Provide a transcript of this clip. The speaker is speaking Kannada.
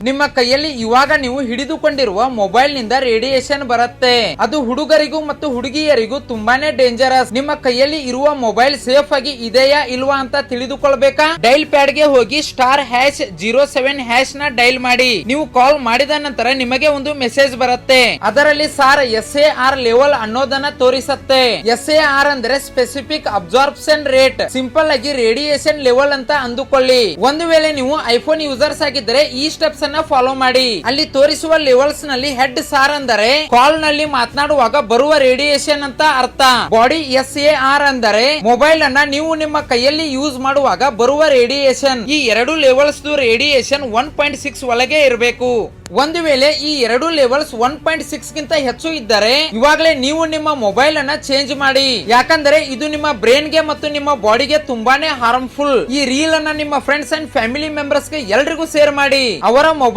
ನಿಮ್ಮ ಕೈಯಲ್ಲಿ ಇವಾಗ ನೀವು ಹಿಡಿದುಕೊಂಡಿರುವ ಮೊಬೈಲ್ ನಿಂದ ರೇಡಿಯೇಷನ್ ಬರುತ್ತೆ. ಅದು ಹುಡುಗರಿಗೂ ಮತ್ತು ಹುಡುಗಿಯರಿಗೂ ತುಂಬಾನೇ ಡೇಂಜರಸ್. ನಿಮ್ಮ ಕೈಯಲ್ಲಿ ಇರುವ ಮೊಬೈಲ್ ಸೇಫ್ ಆಗಿ ಇದೆಯಾ ಇಲ್ವಾ ಅಂತ ತಿಳಿದುಕೊಳ್ಬೇಕಾ? ಡೈಲ್ ಪ್ಯಾಡ್ ಗೆ ಹೋಗಿ *#07# ನ ಡೈಲ್ ಮಾಡಿ. ನೀವು ಕಾಲ್ ಮಾಡಿದ ನಂತರ ನಿಮಗೆ ಒಂದು ಮೆಸೇಜ್ ಬರುತ್ತೆ. ಅದರಲ್ಲಿ SAR ಲೆವೆಲ್ ಅನ್ನೋದನ್ನ ತೋರಿಸುತ್ತೆ. SAR ಅಂದ್ರೆ ಸ್ಪೆಸಿಫಿಕ್ ಅಬ್ಸಾರ್ಪ್ಷನ್ ರೇಟ್. ಸಿಂಪಲ್ ಆಗಿ ರೇಡಿಯೇಷನ್ ಲೆವೆಲ್ ಅಂತ ಅಂದುಕೊಳ್ಳಿ. ಒಂದು ವೇಳೆ ನೀವು ಐಫೋನ್ ಯೂಸರ್ಸ್ ಆಗಿದ್ದರೆ ಈ ಸ್ಟೆಪ್ಸ್ ಫಾಲೋ ಮಾಡಿ. ಅಲ್ಲಿ ತೋರಿಸುವ ಲೆವೆಲ್ಸ್ ನಲ್ಲಿ ಹೆಡ್ SAR ಅಂದರೆ ಕಾಲ್ ನಲ್ಲಿ ಮಾತನಾಡುವಾಗ ಬರುವ ರೇಡಿಯೇಷನ್ ಅಂತ ಅರ್ಥ. ಬಾಡಿ SAR ಅಂದರೆ ಮೊಬೈಲ್ ಅನ್ನ ನೀವು ನಿಮ್ಮ ಕೈಯಲ್ಲಿ ಯೂಸ್ ಮಾಡುವಾಗ ಬರುವ ರೇಡಿಯೇಷನ್. ಈ ಎರಡು ಲೆವೆಲ್ಸ್ ರೇಡಿಯೇಷನ್ 1.6 ಒಳಗೆ ಇರಬೇಕು. ಒಂದು ವೇಳೆ ಈ ಎರಡು ಲೆವೆಲ್ಸ್ 1.6 ಗಿಂತ ಹೆಚ್ಚು ಇದ್ದರೆ ಇವಾಗಲೇ ನೀವು ನಿಮ್ಮ ಮೊಬೈಲ್ ಅನ್ನ ಚೇಂಜ್ ಮಾಡಿ. ಯಾಕಂದ್ರೆ ಇದು ನಿಮ್ಮ ಬ್ರೈನ್ ಗೆ ಮತ್ತು ನಿಮ್ಮ ಬಾಡಿಗೆ ತುಂಬಾನೇ ಹಾರ್ಮ್ಫುಲ್. ಈ ರೀಲ್ ಅನ್ನ ನಿಮ್ಮ ಫ್ರೆಂಡ್ಸ್ ಅಂಡ್ ಫ್ಯಾಮಿಲಿ ಮೆಂಬರ್ಸ್ ಗೆ ಎಲ್ರಿಗೂ ಶೇರ್ ಮಾಡಿ. ಅವರ ಮೊಬೈಲ್